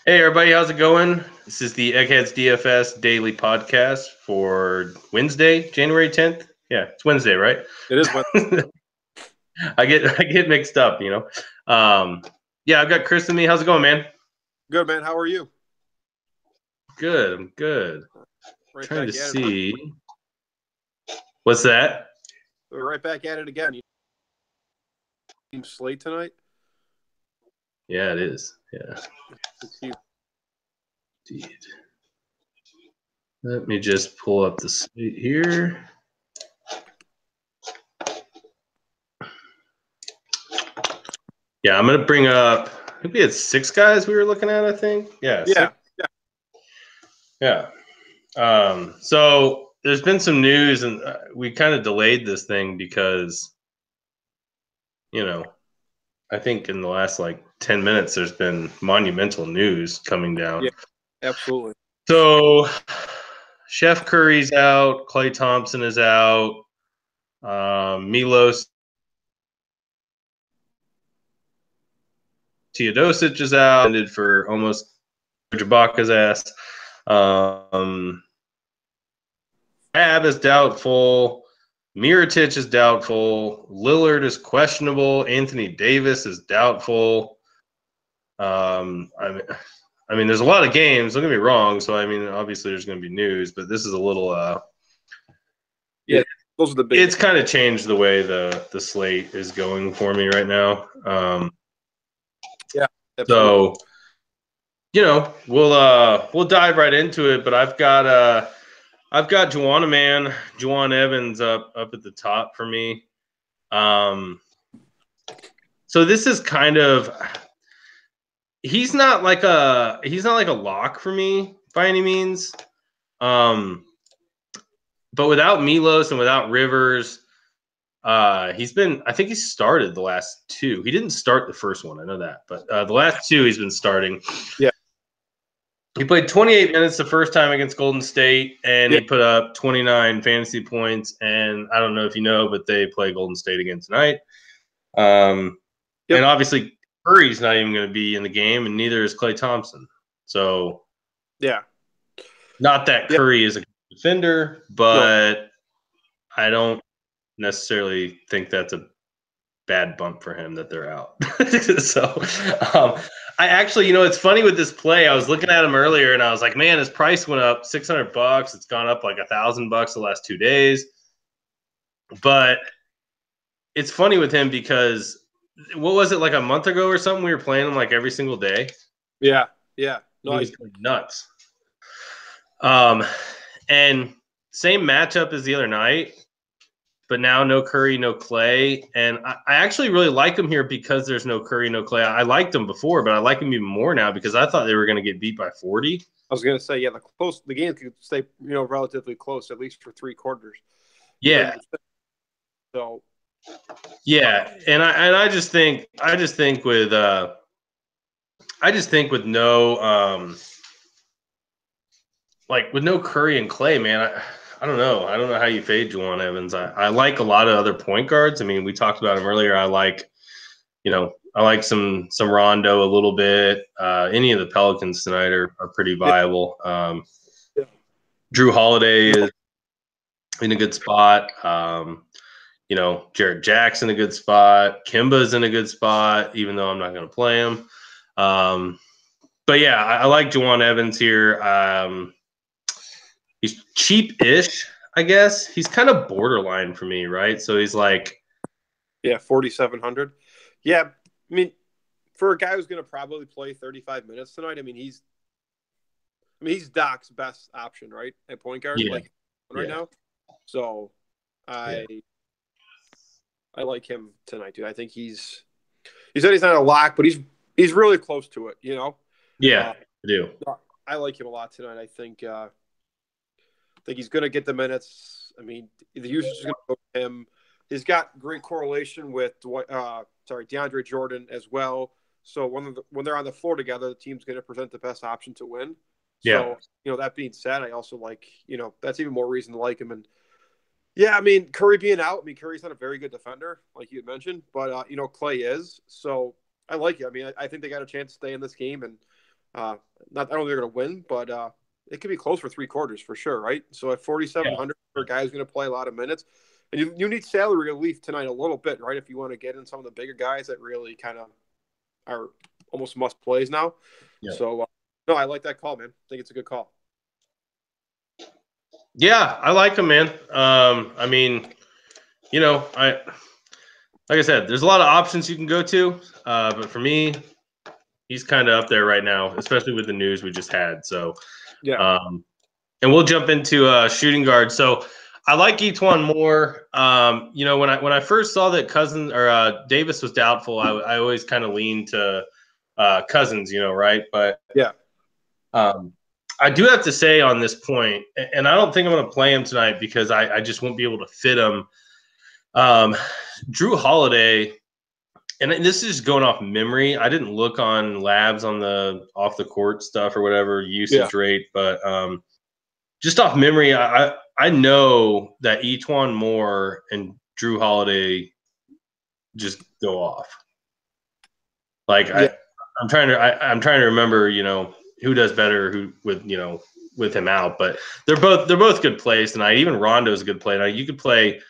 Hey everybody, how's it going? This is the Eggheads DFS daily podcast for Wednesday, January 10th. Yeah, it's Wednesday, right? It is Wednesday. I get mixed up, Yeah, I've got Chris and me. How's it going, man? Good, man. How are you? Good, I'm good. Right Trying to back at it. see. What's that? We're right back at it again. You slate tonight? Yeah, it is. Yeah. It's you. Indeed. Let me just pull up the slate here. Yeah, I'm gonna bring up. I think we had 6 guys we were looking at. I think. Yeah. Yeah. 6. Yeah. So there's been some news, and we kind of delayed this thing because, I think in the last 10 minutes, there's been monumental news coming down. Yeah, absolutely. So Chef Curry's out, Klay Thompson is out, Milos Teodosic is out, ended for almost Jabaka's ass. Ab is doubtful. Mirotic is doubtful. Lillard is questionable. Anthony Davis is doubtful. I mean, there's a lot of games. Don't get me wrong. So, I mean, obviously there's going to be news, but this is a little. Yeah, those are the big. It's kind of changed the way the slate is going for me right now. Yeah. Absolutely. So, we'll dive right into it. But I've got Juwan Evans up at the top for me. So this is kind of he's not like a lock for me by any means. But without Milos and without Rivers, I think he's started the last 2. He didn't start the first one, I know that, but the last 2 he's been starting. Yeah. He played 28 minutes the first time against Golden State, and Yeah. he put up 29 fantasy points. And I don't know if you know, but they play Golden State again tonight. And obviously Curry's not even going to be in the game, and neither is Klay Thompson. So, yeah, not that Curry is a defender, but no. I don't necessarily think that's a bad bump for him that they're out. So, I actually, it's funny with this play. I was looking at him earlier, and I was like, man, his price went up $600. It's gone up like $1,000 the last 2 days. But it's funny with him because what was it, like a month ago or something? We were playing him like every single day. Yeah. No, he was nuts. And same matchup as the other night, but now no Curry, no Klay. And I actually really like him here because there's no Curry, no Klay. I liked him before, but I like him even more now because I thought they were going to get beat by 40. I was going to say, the game could stay, relatively close, at least for 3 quarters. Yeah. So. Yeah, and I just think with no with no Curry and Klay, man, I don't know. I don't know how you fade Juwan Evans. I like a lot of other point guards. I mean, we talked about him earlier. I like some Rondo a little bit. Any of the Pelicans tonight are pretty viable. Drew Holiday is in a good spot. Jarrett Jackson a good spot. Kimba's in a good spot, even though I'm not going to play him. But yeah, I like Juwan Evans here. He's cheap-ish, I guess. He's kind of borderline for me, right? So he's like, 4,700. Yeah, I mean, for a guy who's going to probably play 35 minutes tonight, he's Doc's best option, right, at point guard, now. So I like him tonight, dude. I think he said he's not a lock, but he's really close to it, Yeah, I do. I like him a lot tonight. I think he's going to get the minutes. I mean, the usage is going to go to him. He's got great correlation with DeAndre Jordan as well. So when they're on the floor together, the team's going to present the best option to win. Yeah. So, that being said, I also like, that's even more reason to like him. And yeah, I mean, Curry being out, Curry's not a very good defender, like you had mentioned, but Klay is. So I like it. I mean, I think they got a chance to stay in this game, and Not I don't think they're going to win, but it could be close for 3 quarters for sure, right? So at Yeah. 4,700 for a guy who's going to play a lot of minutes, and you need salary relief tonight a little bit, right? If you want to get in some of the bigger guys that really kind of are almost must plays now. Yeah. So no, I like that call, man. I think it's a good call. Yeah, I like him, man. I mean, like I said, there's a lot of options you can go to, but for me, he's kind of up there right now, especially with the news we just had. So, Yeah. and we'll jump into shooting guard. So, I like Etwan Moore. When I first saw that Cousins or Davis was doubtful, I always kind of leaned to Cousins, right? But Yeah. I do have to say on this point, and I don't think I'm going to play him tonight because I just won't be able to fit him. Drew Holiday, and this is going off memory. I didn't look on labs on the off the court stuff or whatever usage rate, but just off memory, I know that Etwan Moore and Drew Holiday just go off. Like I'm trying to remember, who does better with him out, but they're both good plays tonight. Even Rondo's a good play tonight. You could play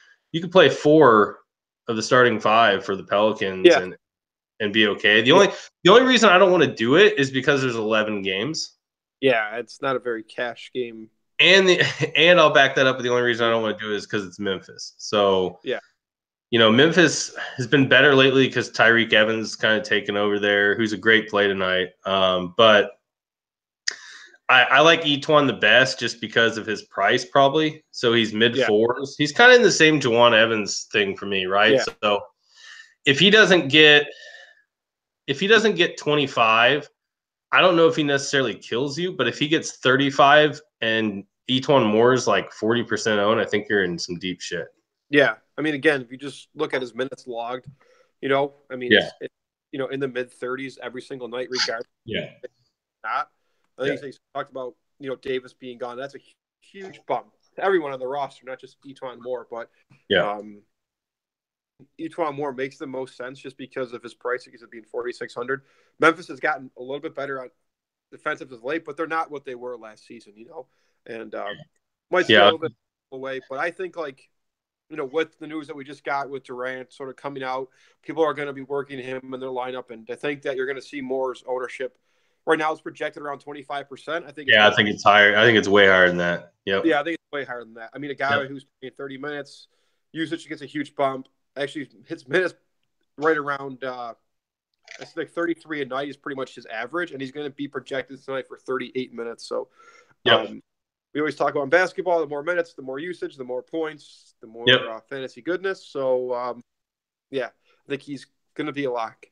4 of the starting 5 for the Pelicans and be okay. The only reason I don't want to do it is because there's 11 games. Yeah, it's not a very cash game. And I'll back that up. But the only reason I don't want to do it is because it's Memphis. So Memphis has been better lately because Tyreek Evans kind of taken over there, who's a great play tonight. But I like Etwan the best just because of his price, probably. So he's mid-4s. He's kind of in the same Juwan Evans thing for me, right? Yeah. So if he doesn't get 25, I don't know if he necessarily kills you, but if he gets 35 and Etwan Moore is like 40% owned, I think you're in some deep shit. Yeah. I mean, again, if you just look at his minutes logged, it's in the mid-30s every single night, regardless. Yeah. Not. I think he talked about, Davis being gone. That's a huge bump to everyone on the roster, not just Etwan Moore. But Etwan Moore makes the most sense just because of his price, because of being 4,600. Memphis has gotten a little bit better on defensive as late, but they're not what they were last season, and might stay a little bit away. But I think, with the news that we just got with Durant sort of coming out, people are going to be working him in their lineup, and I think that you're going to see Moore's ownership. Right now, it's projected around 25%. I think it's higher. I think it's way higher than that. Yep. Yeah, I think it's way higher than that. I mean, a guy who's playing 30 minutes, usage gets a huge bump. Actually, his minutes right around, I think 33 a night is pretty much his average, and he's going to be projected tonight for 38 minutes. So, we always talk about basketball: the more minutes, the more usage, the more points, the more fantasy goodness. So, I think he's going to be a lock.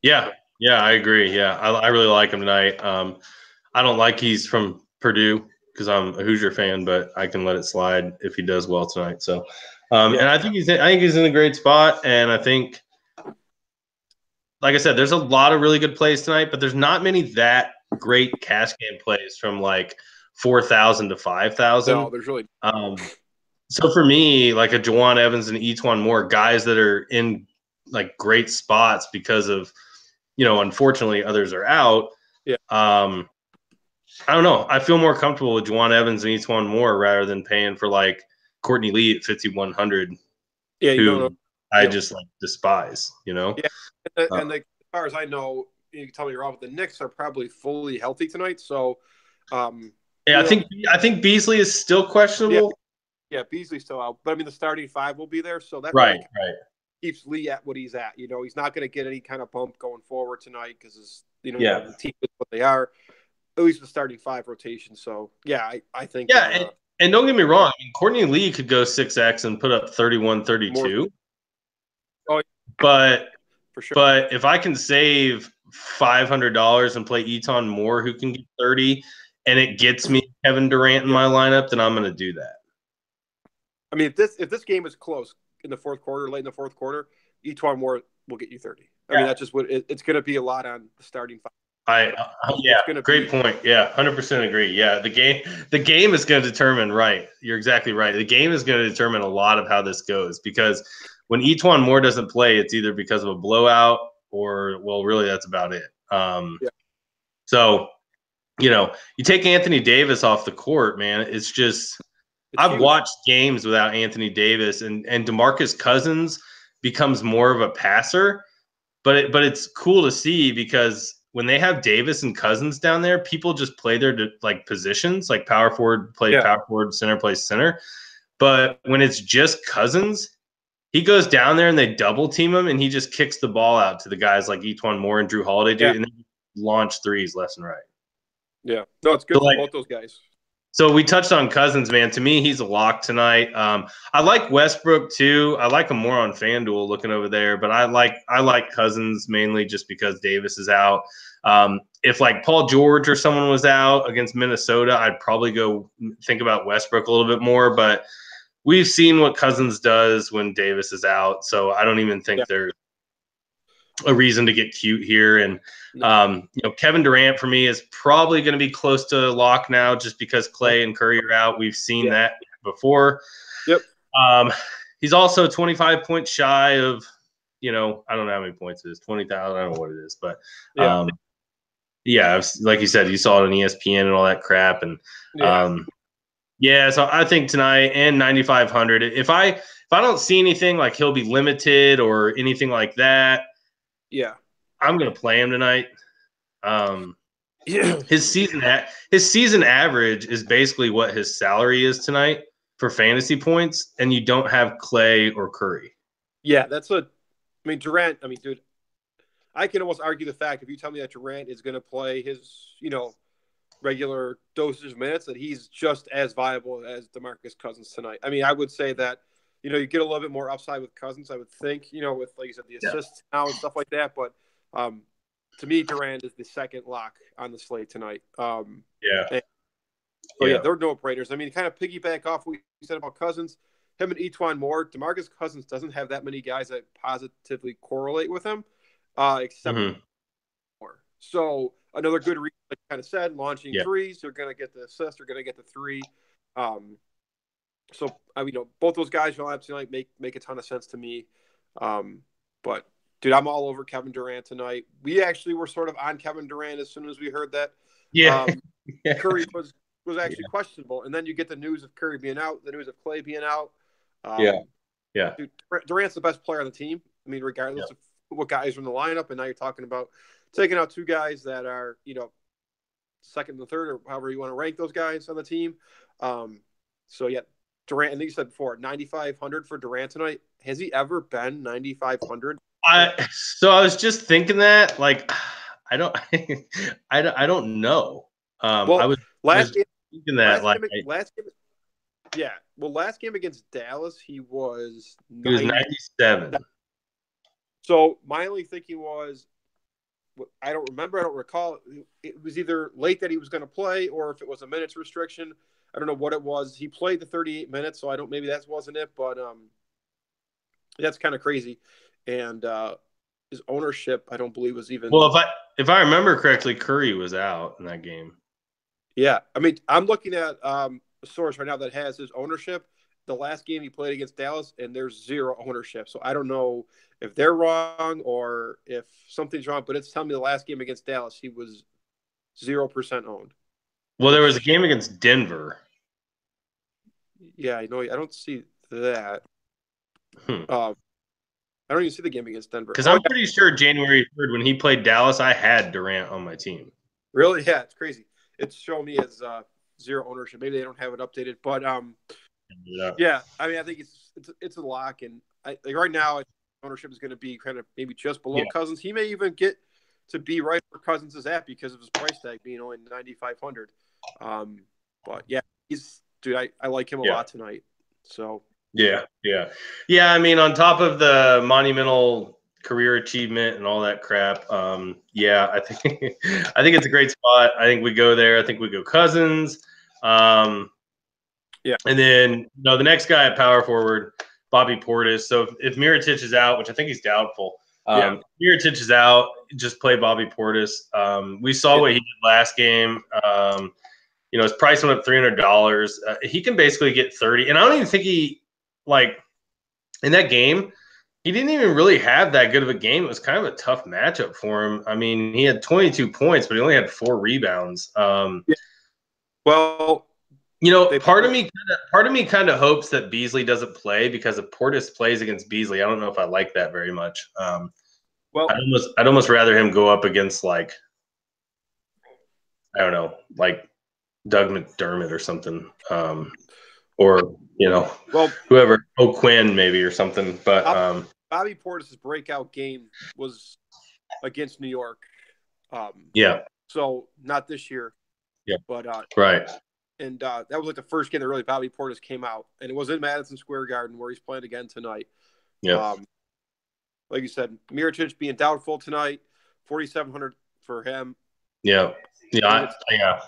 Yeah, I agree. Yeah, I really like him tonight. I don't like he's from Purdue because I'm a Hoosier fan, but I can let it slide if he does well tonight. So, and I think he's in a great spot, and I think, like I said, there's a lot of really good plays tonight, but there's not many that great cash game plays from like 4,000 to 5,000. No, there's really. So for me, like a Juwan Evans and Etwan Moore, guys that are in like great spots because of, unfortunately others are out. Yeah. I don't know. I feel more comfortable with Juwan Evans and Etwan Moore rather than paying for like Courtney Lee at 5,100. Yeah, I just like despise. Yeah, and as far as I know, you can tell me you're wrong, but the Knicks are probably fully healthy tonight. So, I think Beasley is still questionable. Yeah, Beasley's still out, but I mean the starting 5 will be there, so that right. keeps Lee at what he's at. He's not going to get any kind of bump going forward tonight because the team is what they are. At least the starting 5 rotation. So I think. Yeah, and don't get me wrong. I mean, Courtney Lee could go 6x and put up 31, 32. Oh, but for sure. But if I can save $500 and play Etwan Moore, who can get 30, and it gets me Kevin Durant in my lineup, then I'm going to do that. I mean, if this game is close in the fourth quarter, late in the fourth quarter, Etwan Moore will get you 30. I mean, that's just what it's going to be, a lot on the starting 5. Great point. Yeah, 100% agree. Yeah, the game is going to determine. Right, you're exactly right. The game is going to determine a lot of how this goes, because when Etwan Moore doesn't play, it's either because of a blowout or, well, really, that's about it. So, you take Anthony Davis off the court, man. It's just It's I've huge. watched games without Anthony Davis, and DeMarcus Cousins becomes more of a passer. But it's cool to see because when they have Davis and Cousins down there, people just play their positions, like power forward plays power forward, center plays center. But when it's just Cousins, he goes down there and they double team him, and he just kicks the ball out to the guys like Etuan Moore and Drew Holiday do, and they launch threes left and right. Yeah, no, it's good for both those guys. So we touched on Cousins, man. To me, he's a lock tonight. I like Westbrook too. I like him more on FanDuel looking over there, but I like Cousins mainly just because Davis is out. If like Paul George or someone was out against Minnesota, I'd probably go think about Westbrook a little bit more. But we've seen what Cousins does when Davis is out, so I don't even think there's a reason to get cute here. And Kevin Durant for me is probably going to be close to lock now, just because Clay and Curry are out. We've seen that before. Yep. He's also 25 points shy of, I don't know how many points it is, 20,000. I don't know what it is, but like you said, you saw it on ESPN and all that crap, and so I think tonight and 9,500. If I don't see anything like he'll be limited or anything like that, I'm gonna play him tonight. His season average is basically what his salary is tonight for fantasy points, and you don't have Clay or Curry. Yeah, Durant. I mean, dude, I can almost argue the fact if you tell me that Durant is going to play his, regular dosage of minutes, that he's just as viable as DeMarcus Cousins tonight. I mean, I would say that, you get a little bit more upside with Cousins, I would think, with, like you said, the assists now and stuff like that. But to me, Durant is the second lock on the slate tonight. They're no-brainers. I mean, kind of piggyback off what you said about Cousins, him and Etuan Moore, DeMarcus Cousins doesn't have that many guys that positively correlate with him, except Moore. So another good reason, like you kind of said, launching threes, they're going to get the assist, they're going to get the three. So both those guys will absolutely make a ton of sense to me. But dude, I'm all over Kevin Durant tonight. We actually were sort of on Kevin Durant as soon as we heard that Curry was actually questionable, and then you get the news of Curry being out, the news of Clay being out. Dude, Durant's the best player on the team. I mean, regardless of what guys are in the lineup, and now you're talking about taking out two guys that are, second and third, or however you want to rank those guys on the team. Durant, and you said before, 9,500 for Durant tonight. Has he ever been 9,500? So I was just thinking that, like, I don't know. I was thinking that last game against Dallas, he was 97. So my only thinking was, I don't recall. It was either late that he was going to play, or if it was a minutes restriction. I don't know what it was. He played the 38 minutes, so maybe that wasn't it, but that's kind of crazy. And his ownership, I don't believe, was even. Well, if I remember correctly, Curry was out in that game. Yeah, I mean, I'm looking at a source right now that has his ownership. The last game he played against Dallas, and there's zero ownership. So I don't know if they're wrong or if something's wrong, but it's telling me the last game against Dallas, he was 0% owned. Well, there was a game against Denver. Yeah, I don't see that. I don't even see the game against Denver. Because I'm pretty sure January 3rd, when he played Dallas, I had Durant on my team. Really? Yeah, it's crazy. It's showing me as zero ownership. Maybe they don't have it updated, but I mean, I think it's a lock, and right now ownership is going to be kind of maybe just below Cousins. He may even get to be right where Cousins is at because of his price tag being only 9,500. But yeah, I like him a lot tonight. So yeah. I mean, on top of the monumental career achievement and all that crap, I think it's a great spot. I think we go there. I think we go Cousins. And then the next guy at power forward, Bobby Portis. So if Mirotic is out, which I think he's doubtful, Mirotic is out, just play Bobby Portis. We saw what he did last game. His price went up $300. He can basically get 30, and I don't even think he in that game. he didn't even really have that good of a game. It was kind of a tough matchup for him. I mean, he had 22 points, but he only had 4 rebounds. Yeah. Well, Part of me kind of hopes that Beasley doesn't play, because if Portis plays against Beasley, I don't know if I like that very much. well, I'd almost rather him go up against, like, I don't know, like Doug McDermott or something, or well, whoever, O'Quinn maybe or something. But Bobby Portis' breakout game was against New York. yeah, So not this year. yeah, But right, and that was like the first game that really Bobby Portis came out, and it was in Madison Square Garden where he's playing again tonight. yeah, Like you said, Mirotic being doubtful tonight, 4,700 for him. yeah, yeah, Yeah,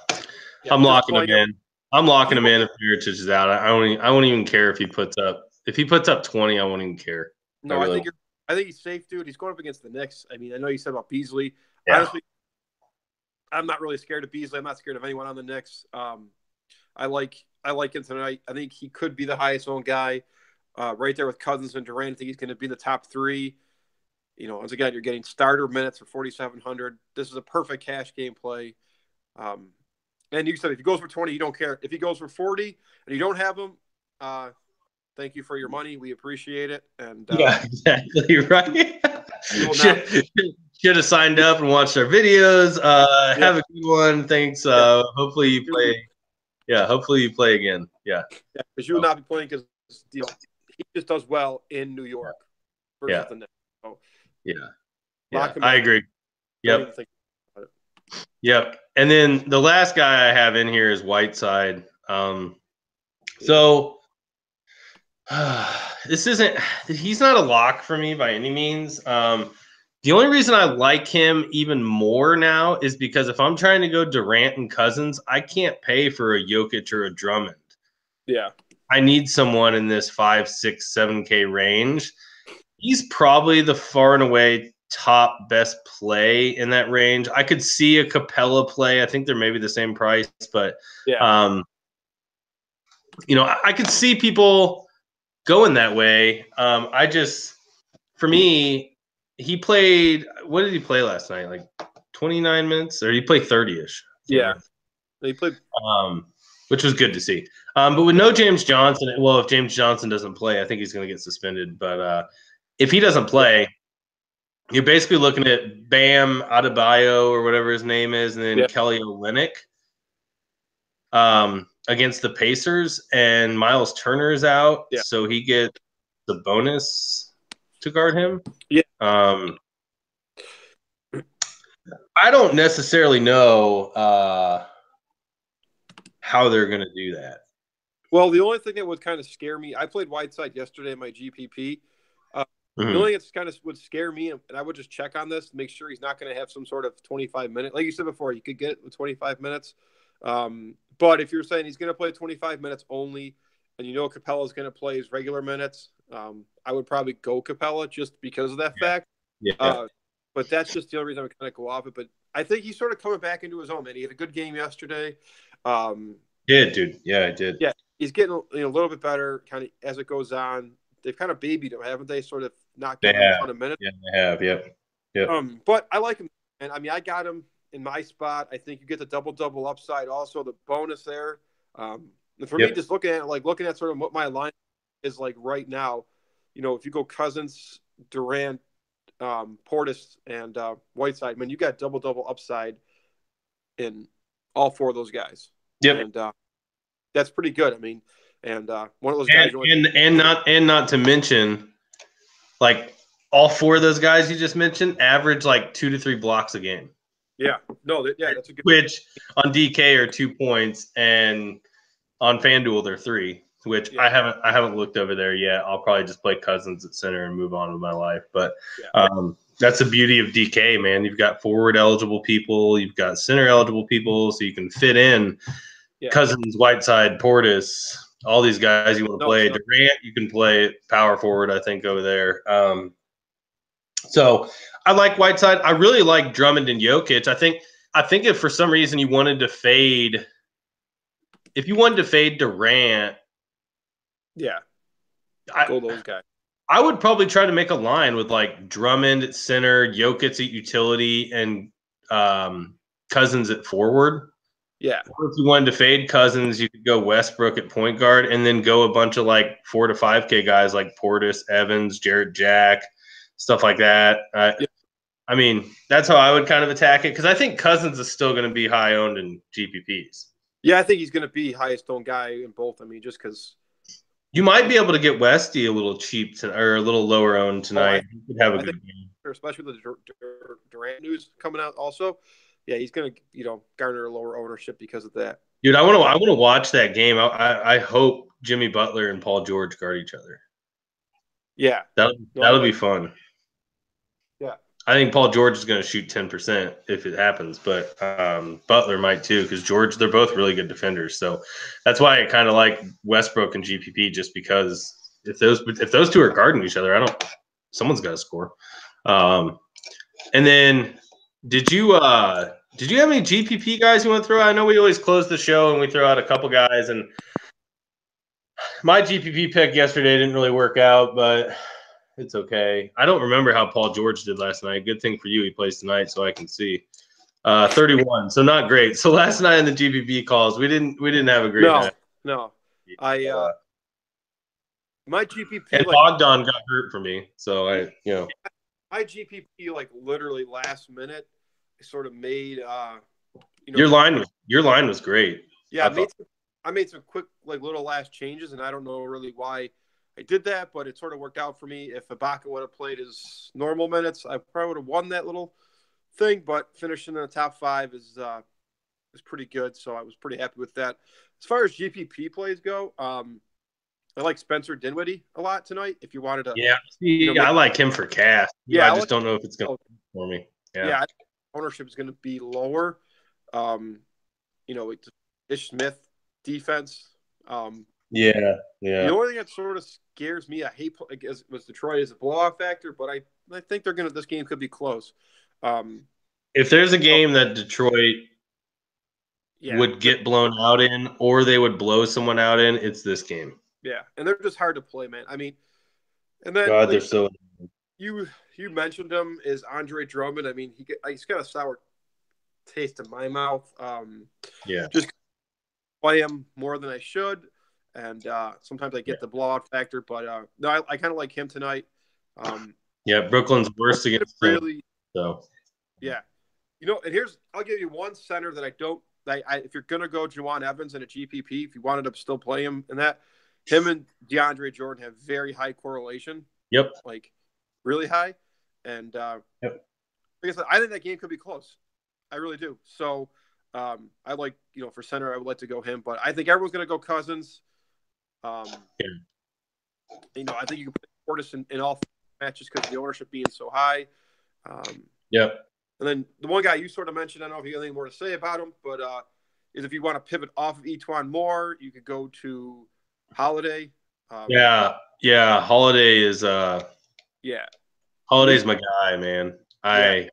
I'm just locking him playing him. in. I'm locking him in if Mirotic is out. I won't even care if he puts up 20. I won't even care. No, Really I think he's safe, dude. He's going up against the Knicks. I mean, I know you said about Beasley. yeah. Honestly, I'm not really scared of Beasley. I'm not scared of anyone on the Knicks. I like him tonight. I think he could be the highest owned guy, right there with Cousins and Durant. I think he's going to be in the top 3. Once again, you're getting starter minutes for 4,700. This is a perfect cash game play. And you said if he goes for 20, you don't care. If he goes for 40 and you don't have him, thank you for your money. We appreciate it. And Yeah, exactly right. not, should have signed up and watched our videos. yeah, Have a good one. Thanks. yeah. Hopefully you play. Yeah, hopefully you play again. Yeah. Yeah, because you will not be playing because he just does well in New York versus Yeah. the Knicks. So, Yeah. I agree. Don't even think about it. Yep. And then the last guy I have in here is Whiteside. So he's not a lock for me by any means. The only reason I like him even more now is because if I'm trying to go Durant and Cousins, I can't pay for a Jokic or a Drummond. Yeah. I need someone in this 5, 6, 7K range. He's probably the far and away top best play in that range. I could see a Capella play. I think they're maybe the same price, but Yeah. I could see people going that way. For me, he played. What did he play last night? Like 29 minutes, or he played 30ish. Yeah. He played. Which was good to see. But with no James Johnson, well, if James Johnson doesn't play, I think he's going to get suspended. But if he doesn't play, you're basically looking at Bam Adebayo or whatever his name is, and then Kelly Olynyk against the Pacers, and Miles Turner is out, so he gets the bonus to guard him. Yeah. I don't necessarily know how they're going to do that. Well, the only thing that would kind of scare me, I played Whiteside yesterday in my GPP. The only thing that's kind of would scare me, and I would just check on this, make sure he's not going to have some sort of 25-minute. Like you said before, you could get it with 25 minutes. But if you're saying he's going to play 25 minutes only, and Capella is going to play his regular minutes, I would probably go Capella just because of that fact. Yeah. But that's just the only reason I would kind of go off it. But I think he's sort of coming back into his own, man. He had a good game yesterday. Yeah, dude. Yeah, I did. Yeah, he's getting a little bit better kind of as it goes on. They've kind of babied him, haven't they? Sort of not giving him a ton of minutes. Yeah, they have. Yep. But I like him, and I mean, I got him in my spot. I think you get the double upside, also the bonus there. And for me, just looking at sort of what my line is like right now. If you go Cousins, Durant, Portis, and Whiteside, man, you got double upside in all 4 of those guys. Yep. And that's pretty good. I mean, and one of those guys. And not to mention, like all 4 of those guys you just mentioned average like 2 to 3 blocks a game. Yeah. No. That's a good. Which on DK are 2 points, and on FanDuel they're 3. Which I haven't looked over there yet. I'll probably just play Cousins at center and move on with my life. But that's the beauty of DK, man. You've got forward eligible people, you've got center eligible people, so you can fit in Cousins, Whiteside, Portis, all these guys you want to play. Durant, you can play power forward, I think, over there. So I like Whiteside. I really like Drummond and Jokic. I think if for some reason you wanted to fade Durant, go those guys. I would probably try to make a line with like Drummond at center, Jokic at utility, and Cousins at forward. Yeah. Or if you wanted to fade Cousins, you could go Westbrook at point guard, and then go a bunch of like 4 to 5K guys like Portis, Evans, Jarrett Jack, stuff like that. Yeah. I mean, that's how I would kind of attack it because I think Cousins is still going to be high owned in GPPs. Yeah, I think he's going to be highest owned guy in both. I mean, just because. You might be able to get Westy a little cheap or a little lower owned Oh, tonight. He could have a I think, good game. especially with the Durant news coming out, also, yeah, he's going to garner a lower ownership because of that. Dude, I want to watch that game. I hope Jimmy Butler and Paul George guard each other. Yeah, That'll be fun. Yeah, I think Paul George is going to shoot 10% if it happens, but Butler might too because George, they're both really good defenders. So that's why I kind of like Westbrook and GPP just because if those two are guarding each other, someone's got to score. And then did you have any GPP guys you want to throw out? I know we always close the show and we throw out a couple guys, and my GPP pick yesterday didn't really work out, but it's okay. I don't remember how Paul George did last night. Good thing for you, he plays tonight, so I can see. 31, so not great. So last night in the GPP calls, we didn't have a great night. No. My GPP and Bogdan got hurt for me, so my GPP like literally last minute sort of made your line was great. Yeah, I made some quick like little last changes, and I don't know really why I did that, but it sort of worked out for me. If Ibaka would have played his normal minutes, I probably would have won that little thing. But finishing in the top 5 is pretty good, so I was pretty happy with that. As far as GPP plays go, I like Spencer Dinwiddie a lot tonight. If you wanted to, I like him for cash. Yeah, I just don't know if it's going to for me. Yeah, ownership is going to be lower. Ish Smith defense. The only thing that sort of scares me, I hate was Detroit is a blowout factor, but I think this game could be close. If there's a game that Detroit would get blown out in, or they would blow someone out in, it's this game. Yeah, and they're just hard to play, man. I mean, and then God, they're so. You mentioned him is Andre Drummond. I mean, he's got a sour taste in my mouth. Just play him more than I should, and sometimes I get the blowout factor. But no, I kind of like him tonight. Brooklyn's worst against really. So yeah, and I'll give you one center that I don't. If you're gonna go Juwan Evans in a GPP, if you wanted to still play him in that, him and DeAndre Jordan have very high correlation. Yep. Like really high, and like I said, I think that game could be close. I really do. So I like for center, I would like to go him, but I think everyone's gonna go Cousins. I think you can put Portis in all matches because the ownership being so high. And then the one guy you sort of mentioned, I don't know if you have anything more to say about him, but is if you want to pivot off of Etuan Moore, you could go to Holiday. Holiday is Holiday's my guy, man. I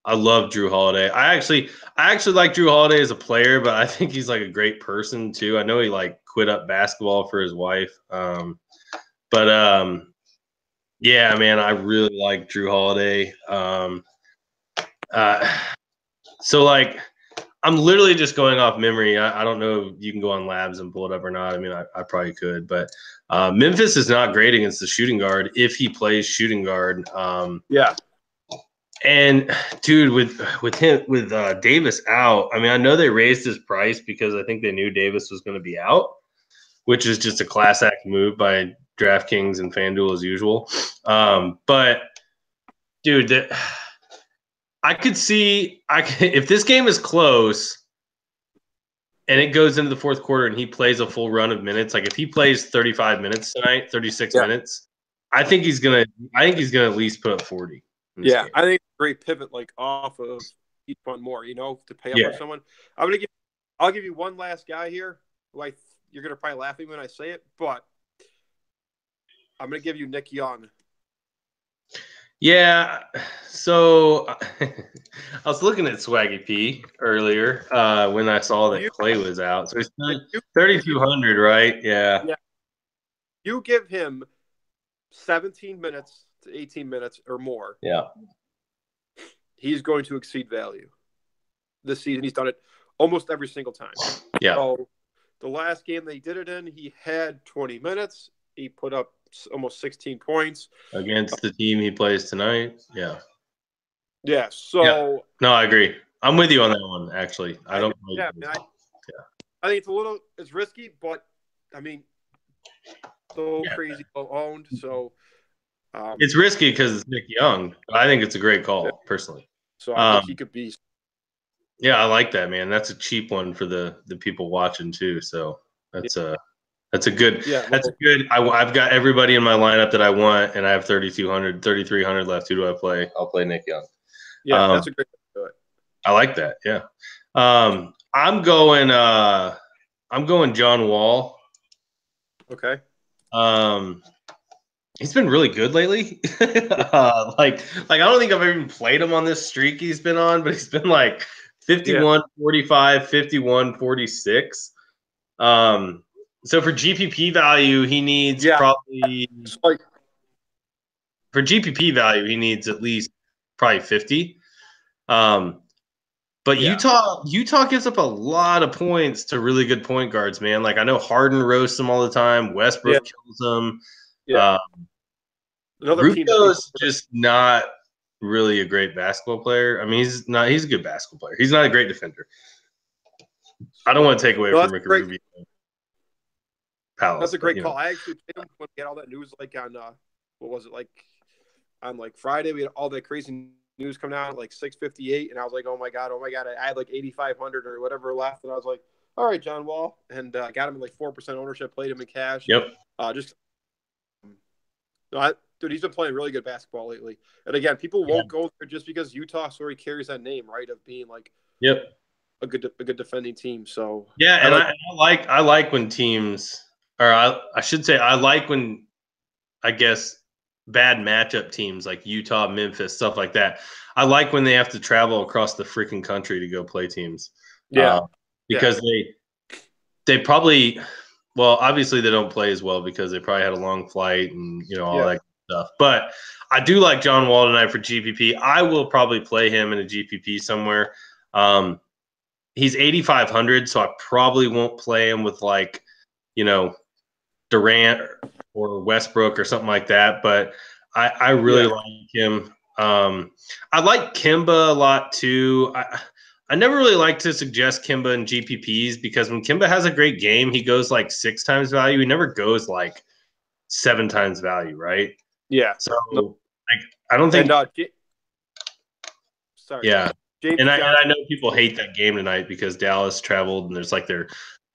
love Drew Holiday. I actually like Drew Holiday as a player, but I think he's like a great person too. I know he like quit up basketball for his wife. Yeah, man, I really like Drew Holiday. So like I'm literally just going off memory. I don't know if you can go on labs and pull it up or not. I mean, I probably could, but Memphis is not great against the shooting guard if he plays shooting guard. And dude, with Davis out, I mean, I know they raised his price because I think they knew Davis was going to be out, which is just a class act move by DraftKings and FanDuel as usual. But dude, I could see if this game is close and it goes into the fourth quarter and he plays a full run of minutes, like if he plays 35 minutes tonight, 36 minutes, I think he's gonna at least put up 40. Yeah, game. I think it's a great pivot, like off of each one more, to pay up for someone. I'll give you one last guy here who you're gonna probably laugh at me when I say it, but I'm gonna give you Nick Young. Yeah, so I was looking at Swaggy P earlier when I saw that Clay was out. So he's 3,200, right? Yeah. You give him 17 minutes to 18 minutes or more, Yeah. he's going to exceed value. This season, he's done it almost every single time. Yeah. So the last game they did it in, he had 20 minutes. He put up almost 16 points. Against the team he plays tonight. Yeah. Yeah. So yeah. No, I agree. I'm with you on that one, actually. I don't I think it's risky, but I mean, so crazy owned. So it's risky because it's Nick Young, but I think it's a great call, personally. So I think he could be. Yeah, I like that, man. That's a cheap one for the people watching too. So that's a good. Yeah, that's a good. I've got everybody in my lineup that I want, and I have 3,300 left. Who do I play? I'll play Nick Young. Yeah, that's a great way to do it. I like that. Yeah. I'm going John Wall. Okay. He's been really good lately. Like I don't think I've even played him on this streak he's been on, but he's been like 51, 45, 51, 46. So for GPP value, he needs probably for GPP value, he needs at least probably 50. But Utah gives up a lot of points to really good point guards, man. Like I know Harden roasts them all the time. Westbrook kills them. Yeah. Rubio's just not really a great basketball player. I mean, he's a good basketball player. He's not a great defender. I don't want to take away from Ricky Rubio. That's a great call. I actually played him when we had all that news, like on what was it, like on like Friday, we had all that crazy news coming out like 6:58, and I was like, oh my god, I had like 8,500 or whatever left, and I was like, all right, John Wall, and got him in like 4% ownership, played him in cash. Yep. Dude, he's been playing really good basketball lately. And again, people won't go there just because Utah sort of carries that name, right, of being like a good defending team. So I like when teams, or I should say, I like when, I guess, bad matchup teams like Utah, Memphis, stuff like that. I like when they have to travel across the freaking country to go play teams. Yeah, because they probably, well, obviously they don't play as well because they probably had a long flight and all that stuff. But I do like John Wall tonight for GPP. I will probably play him in a GPP somewhere. He's 8,500, so I probably won't play him with like, Durant or Westbrook or something like that. But I really like him. I like Kemba a lot too. I never really like to suggest Kemba in GPPs because when Kemba has a great game, he goes like 6 times value. He never goes like 7 times value, right? Yeah. So like I don't think. Sorry. Yeah. And I know people hate that game tonight because Dallas traveled and there's like their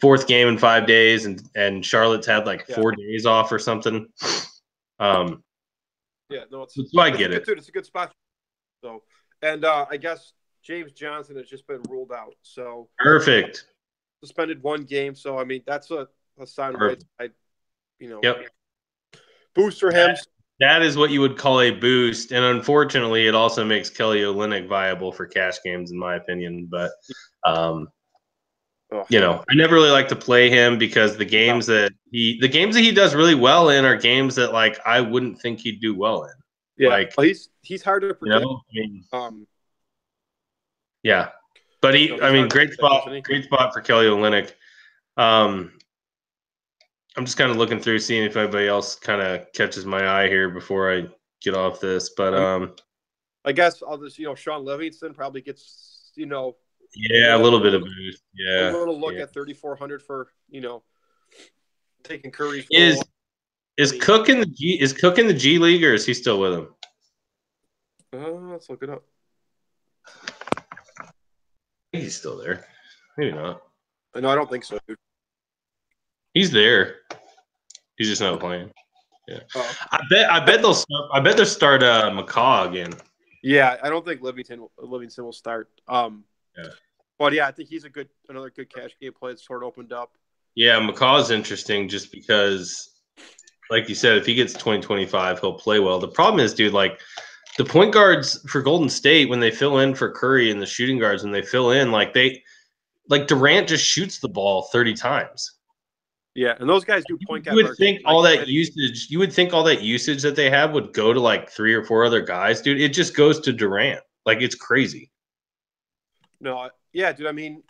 4th game in 5 days and Charlotte's had like 4 days off or something. So I get it. It's a good spot. So, and I guess James Johnson has just been ruled out. So perfect. Suspended 1 game. So I mean that's a sign right side. Boost for him. That is what you would call a boost, and unfortunately, it also makes Kelly Olynyk viable for cash games, in my opinion. But I never really like to play him because the games that he does really well in are games that like I wouldn't think he'd do well in. Yeah, like he's hard to predict. Yeah, but great spot for Kelly Olynyk. I'm just kind of looking through, seeing if anybody else kind of catches my eye here before I get off this. But I guess I'll just Sean Livingston probably gets a little bit of boost. Yeah, a little look at 3,400 for taking Curry's. Is Cook in the G League, or is he still with him? Let's look it up. I think he's still there. Maybe not. No, I don't think so, dude. He's there. He's just not playing. Yeah, I bet they'll start McCaw again. Yeah, I don't think Livingston will start. But yeah, I think he's another good cash game play. It's sort of opened up. Yeah, McCaw's interesting just because, like you said, if he gets 20-25, he'll play well. The problem is, dude, like the point guards for Golden State when they fill in for Curry and the shooting guards when they fill in, like Durant just shoots the ball 30 times. Yeah, and those guys do point You guard would marking. think all that usage. You would think all that usage that they have would go to like 3 or 4 other guys, dude. It just goes to Durant. Like it's crazy. No, yeah, dude. I mean,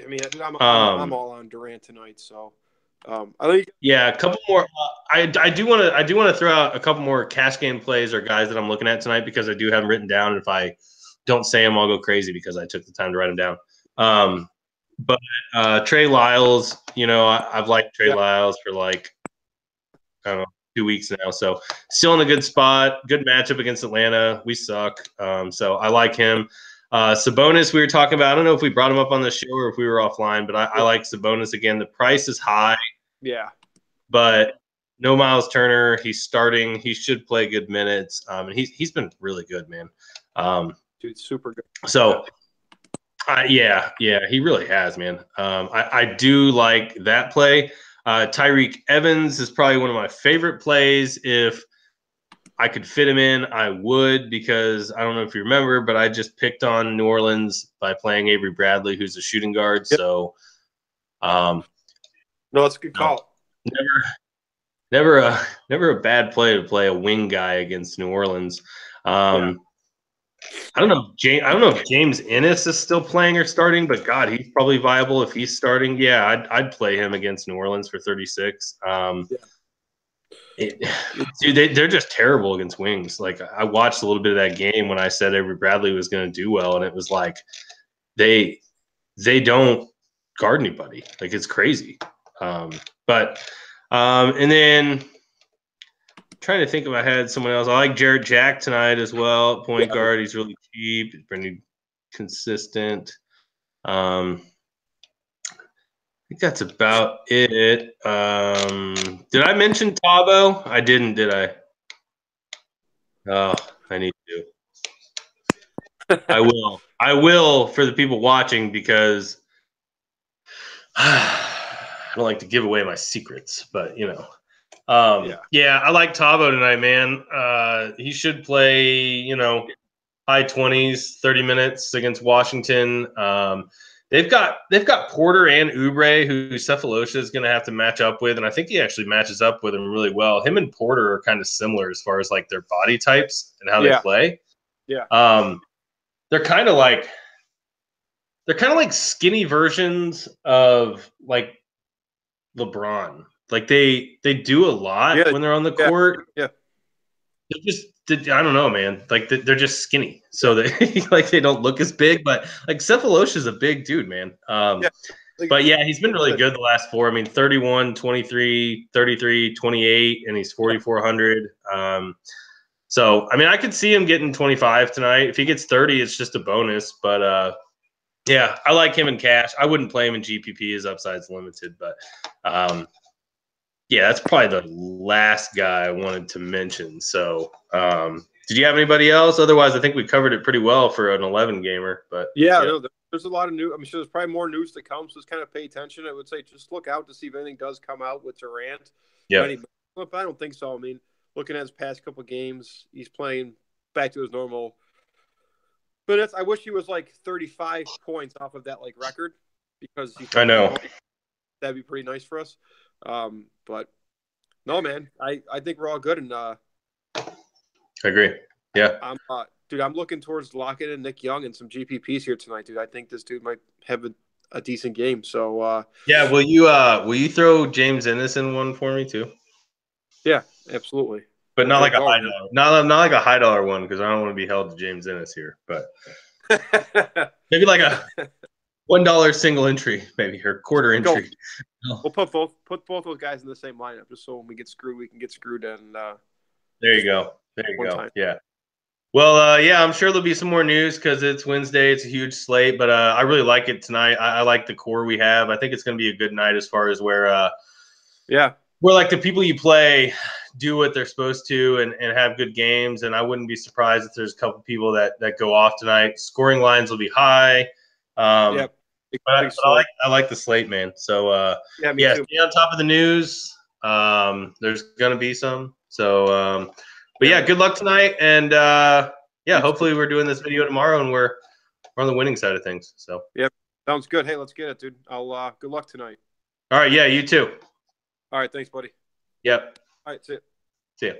dude, I'm all on Durant tonight. So, I think. Yeah, a couple more. I do want to throw out a couple more cash game plays or guys that I'm looking at tonight because I do have them written down. If I don't say them, I'll go crazy because I took the time to write them down. But Trey Lyles, I've liked Trey Lyles for like I don't know 2 weeks now, so still in a good spot. Good matchup against Atlanta. We suck, so I like him. Sabonis, we were talking about. I don't know if we brought him up on the show or if we were offline, but I like Sabonis again. The price is high. Yeah. But no Miles Turner. He's starting. He should play good minutes. And he's been really good, man. Dude, super good. So, yeah, he really has, man. I do like that play. Tyreek Evans is probably one of my favorite plays. If I could fit him in, I would, because I don't know if you remember, but I just picked on New Orleans by playing Avery Bradley, who's a shooting guard. Yep. So, no, that's a good call. Never a bad play to play a wing guy against New Orleans. I don't know. I don't know if James Ennis is still playing or starting, but God, he's probably viable if he's starting. Yeah, I'd play him against New Orleans for 36. Dude, they're just terrible against wings. Like I watched a little bit of that game when I said Avery Bradley was going to do well, and it was like they don't guard anybody. Like it's crazy. And then trying to think if I had someone else. I like Jarrett Jack tonight as well. Point guard. He's really cheap. He's pretty consistent. I think that's about it. Did I mention Tabo? I didn't, did I? Oh, I need to. I will. I will for the people watching because I don't like to give away my secrets, but I like Tabo tonight, man. He should play, high 20s, 30 minutes against Washington. They've got Porter and Oubre, who Cephalosha is going to have to match up with, and I think he actually matches up with him really well. Him and Porter are kind of similar as far as like their body types and how they play. Yeah. They're kind of like skinny versions of like LeBron. Like they do a lot when they're on the court. Yeah. They're just, I don't know, man. Like they're just skinny, so they like they don't look as big. But like Cephalosha is a big dude, man. But yeah, he's been really good the last 4. I mean, 31, 23, 33, 28, and he's 4,400. So I mean, I could see him getting 25 tonight. If he gets 30, it's just a bonus. But yeah, I like him in cash. I wouldn't play him in GPP. His upside's limited, but yeah, that's probably the last guy I wanted to mention. So, did you have anybody else? Otherwise, I think we covered it pretty well for an 11 gamer. But no, there's a lot of news. I'm sure there's probably more news to come. So just kind of pay attention. I would say just look out to see if anything does come out with Durant. Yeah, but I don't think so. I mean, looking at his past couple games, he's playing back to his normal. But I wish he was like 35 points off of that like record because I know that'd be pretty nice for us. But no, man, I think we're all good. And I agree. Yeah. I'm looking towards locking in Nick Young and some GPPs here tonight, dude. I think this dude might have a decent game. So yeah, will you throw James Ennis in one for me too? Yeah, absolutely. But not like a high dollar, not like a high dollar one because I don't want to be held to James Ennis here. But maybe like a $1 single entry, maybe, or quarter entry. We'll put both those guys in the same lineup, just so when we get screwed, we can get screwed. And there you go. Yeah. Well, yeah, I'm sure there'll be some more news because it's Wednesday. It's a huge slate, but I really like it tonight. I like the core we have. I think it's going to be a good night as far as where like the people you play do what they're supposed to and have good games. And I wouldn't be surprised if there's a couple people that go off tonight. Scoring lines will be high. But I like the slate, man. So stay on top of the news. There's gonna be some. So but yeah, good luck tonight. And hopefully we're doing this video tomorrow and we're on the winning side of things. So yep. Sounds good. Hey, let's get it, dude. I'll good luck tonight. All right, yeah, you too. All right, thanks, buddy. Yep. All right, see ya. See ya.